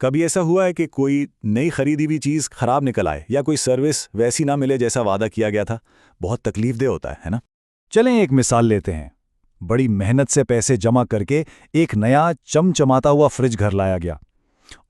कभी ऐसा हुआ है कि कोई नई खरीदी हुई चीज़ खराब निकल आए या कोई सर्विस वैसी ना मिले जैसा वादा किया गया था? बहुत तकलीफदेह होता है ना? चलें एक मिसाल लेते हैं। बड़ी मेहनत से पैसे जमा करके एक नया चमचमाता हुआ फ्रिज घर लाया गया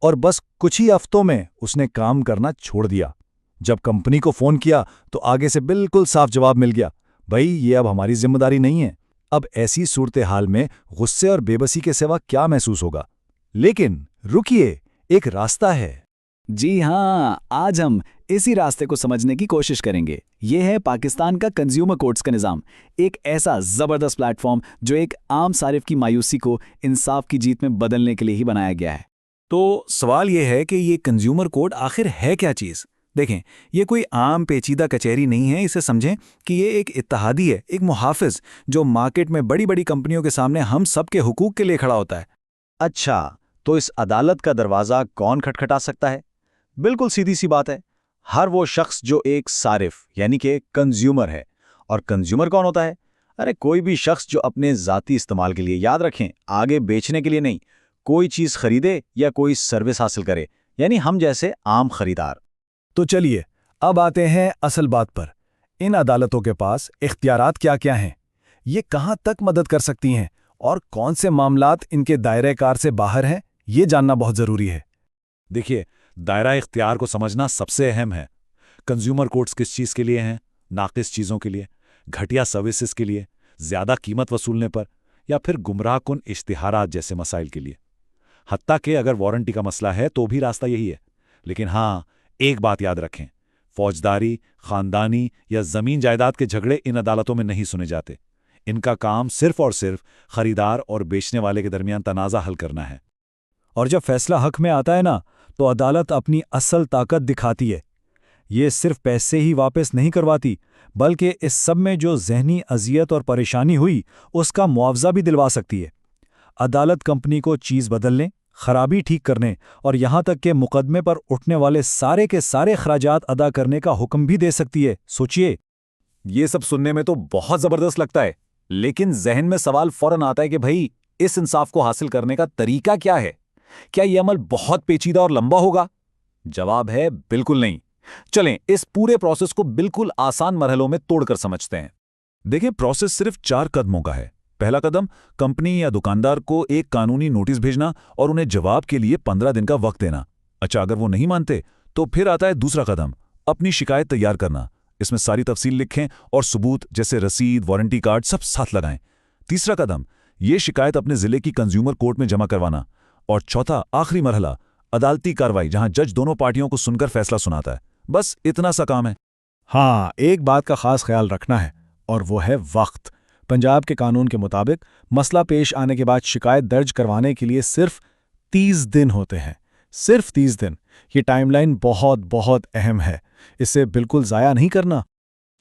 और बस कुछ ही हफ्तों में उसने काम करना छोड़ दिया। जब कंपनी को फोन किया तो आगे से बिल्कुल साफ जवाब मिल गया, भाई ये अब हमारी जिम्मेदारी नहीं है। अब ऐसी सूरत हाल में गुस्से और बेबसी के सिवा क्या महसूस होगा? लेकिन रुकिए, एक रास्ता है। जी हाँ, आज हम इसी रास्ते को समझने की कोशिश करेंगे। ये है पाकिस्तान का कंज्यूमर कोर्ट्स का निज़ाम, एक ऐसा ज़बरदस्त प्लेटफॉर्म जो एक आम सारिफ की मायूसी को इंसाफ की जीत में बदलने के लिए ही बनाया गया है। तो सवाल ये है कि ये कंज्यूमर कोर्ट आखिर है क्या चीज़? देखें, ये कोई आम पेचीदा कचहरी नहीं है। इसे समझें कि ये एक इत्तेहादी है, एक मुहाफिज जो मार्केट में बड़ी बड़ी कंपनियों के सामने हम सब के हुकूक के लिए खड़ा होता है। अच्छा, तो इस अदालत का दरवाज़ा कौन खटखटा सकता है? बिल्कुल सीधी सी बात है, हर वो शख्स जो एक सारिफ यानी कि कंज्यूमर है। और कंज्यूमर कौन होता है? अरे कोई भी शख्स जो अपने ज़ाती इस्तेमाल के लिए, याद रखें, आगे बेचने के लिए नहीं, कोई चीज़ खरीदे या कोई सर्विस हासिल करे, यानी हम जैसे आम खरीदार। तो चलिए अब आते हैं असल बात पर। इन अदालतों के पास इख्तियारात क्या क्या हैं? ये कहाँ तक मदद कर सकती हैं और कौन से मामलात इनके दायरे कार से बाहर हैं, ये जानना बहुत ज़रूरी है। देखिए, दायरा इख्तियार को समझना सबसे अहम है। कंज्यूमर कोर्ट्स किस चीज़ के लिए हैं? नाकिस चीज़ों के लिए, घटिया सर्विसेज के लिए, ज़्यादा कीमत वसूलने पर, या फिर गुमराहकुन इश्तिहारात जैसे मसाइल के लिए। हत्ता कि अगर वारंटी का मसला है तो भी रास्ता यही है। लेकिन हाँ, एक बात याद रखें, फौजदारी, खानदानी या ज़मीन जायदाद के झगड़े इन अदालतों में नहीं सुने जाते। इनका काम सिर्फ और सिर्फ खरीदार और बेचने वाले के दरमियान तनाज़ा हल करना है। और जब फैसला हक में आता है ना, तो अदालत अपनी असल ताकत दिखाती है। ये सिर्फ पैसे ही वापस नहीं करवाती, बल्कि इस सब में जो ज़हनी अजियत और परेशानी हुई उसका मुआवजा भी दिलवा सकती है। अदालत कंपनी को चीज़ बदलने, खराबी ठीक करने और यहाँ तक कि मुकदमे पर उठने वाले सारे के सारे खराजात अदा करने का हुक्म भी दे सकती है। सोचिए, ये सब सुनने में तो बहुत ज़बरदस्त लगता है, लेकिन जहन में सवाल फौरन आता है कि भाई, इस इंसाफ को हासिल करने का तरीका क्या है? क्या यह अमल बहुत पेचीदा और लंबा होगा? जवाब है बिल्कुल नहीं। चलें इस पूरे प्रोसेस को बिल्कुल आसान मरहलों में तोड़कर समझते हैं। देखिए, प्रोसेस सिर्फ 4 कदमों का है। पहला कदम, कंपनी या दुकानदार को एक कानूनी नोटिस भेजना और उन्हें जवाब के लिए 15 दिन का वक्त देना। अच्छा, अगर वो नहीं मानते तो फिर आता है दूसरा कदम, अपनी शिकायत तैयार करना। इसमें सारी तफसील लिखें और सबूत जैसे रसीद, वारंटी कार्ड सब साथ लगाएं। तीसरा कदम, ये शिकायत अपने जिले की कंज्यूमर कोर्ट में जमा करवाना। और चौथा, आखिरी मरहला, अदालती कार्रवाई, जहां जज दोनों पार्टियों को सुनकर फैसला सुनाता है। बस इतना सा काम है। हाँ, एक बात का खास ख्याल रखना है और वो है वक्त। पंजाब के कानून के मुताबिक मसला पेश आने के बाद शिकायत दर्ज करवाने के लिए सिर्फ 30 दिन होते हैं। सिर्फ 30 दिन। ये टाइमलाइन बहुत बहुत अहम है, इसे बिल्कुल ज़ाया नहीं करना।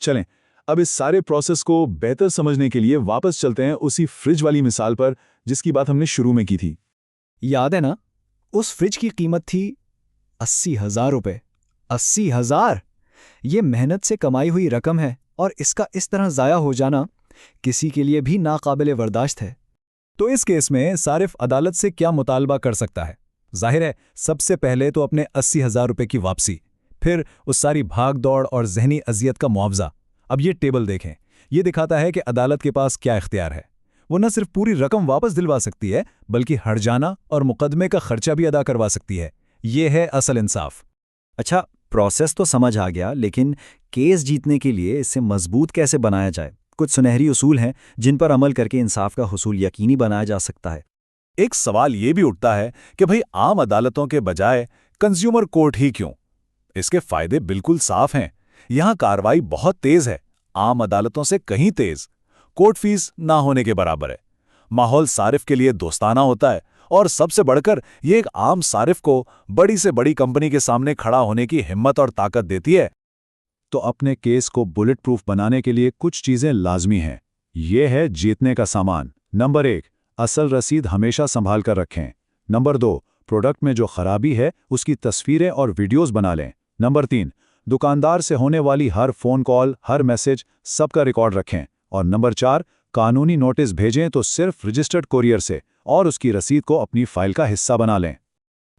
चलें, अब इस सारे प्रोसेस को बेहतर समझने के लिए वापस चलते हैं उसी फ्रिज वाली मिसाल पर जिसकी बात हमने शुरू में की थी। याद है ना, उस फ्रिज की कीमत थी 80,000 रुपये। 80,000! ये मेहनत से कमाई हुई रकम है और इसका इस तरह ज़ाया हो जाना किसी के लिए भी नाकाबिले बर्दाश्त है। तो इस केस में सारिफ अदालत से क्या मुतालबा कर सकता है? जाहिर है, सबसे पहले तो अपने 80,000 रुपये की वापसी, फिर उस सारी भाग दौड़ और जहनी अजियत का मुआवजा। अब ये टेबल देखें, ये दिखाता है कि अदालत के पास क्या इख्तियार है। वो न सिर्फ पूरी रकम वापस दिलवा सकती है, बल्कि हर्जाना और मुकदमे का खर्चा भी अदा करवा सकती है। ये है असल इंसाफ। अच्छा, प्रोसेस तो समझ आ गया, लेकिन केस जीतने के लिए इसे मजबूत कैसे बनाया जाए? कुछ सुनहरी उसूल हैं जिन पर अमल करके इंसाफ का हुसूल यकीनी बनाया जा सकता है। एक सवाल ये भी उठता है कि भाई, आम अदालतों के बजाय कंज्यूमर कोर्ट ही क्यों? इसके फायदे बिल्कुल साफ हैं। यहां कार्रवाई बहुत तेज है, आम अदालतों से कहीं तेज। कोर्ट फीस ना होने के बराबर है। माहौल सारिफ के लिए दोस्ताना होता है और सबसे बढ़कर ये एक आम सारिफ को बड़ी से बड़ी कंपनी के सामने खड़ा होने की हिम्मत और ताकत देती है। तो अपने केस को बुलेट प्रूफ बनाने के लिए कुछ चीजें लाजमी हैं। ये है जीतने का सामान। नंबर 1, असल रसीद हमेशा संभाल कर रखें। नंबर 2, प्रोडक्ट में जो खराबी है उसकी तस्वीरें और वीडियोस बना लें। नंबर 3, दुकानदार से होने वाली हर फोन कॉल, हर मैसेज, सबका रिकॉर्ड रखें। और नंबर 4, कानूनी नोटिस भेजें तो सिर्फ रजिस्टर्ड कोरियर से, और उसकी रसीद को अपनी फाइल का हिस्सा बना लें।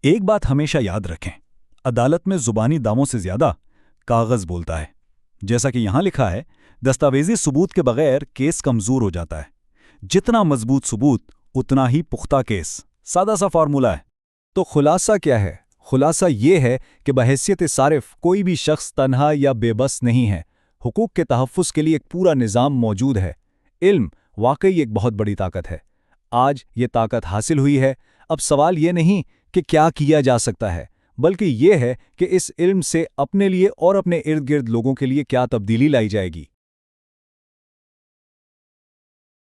एक बात हमेशा याद रखें, अदालत में जुबानी दामों से ज्यादा कागज बोलता है। जैसा कि यहां लिखा है, दस्तावेजी सबूत के बगैर केस कमजोर हो जाता है। जितना मजबूत सबूत उतना ही पुख्ता केस। सादा सा फार्मूला है। तो खुलासा क्या है? खुलासा ये है कि बहैसियत सारिफ कोई भी शख्स तन्हा या बेबस नहीं है। हुकूक के तहफ़्फ़ुज़ के लिए एक पूरा निज़ाम मौजूद है। इल्म वाकई एक बहुत बड़ी ताकत है। आज ये ताकत हासिल हुई है। अब सवाल ये नहीं कि क्या किया जा सकता है, बल्कि ये है कि इस इल्म से अपने लिए और अपने इर्द गिर्द लोगों के लिए क्या तब्दीली लाई जाएगी।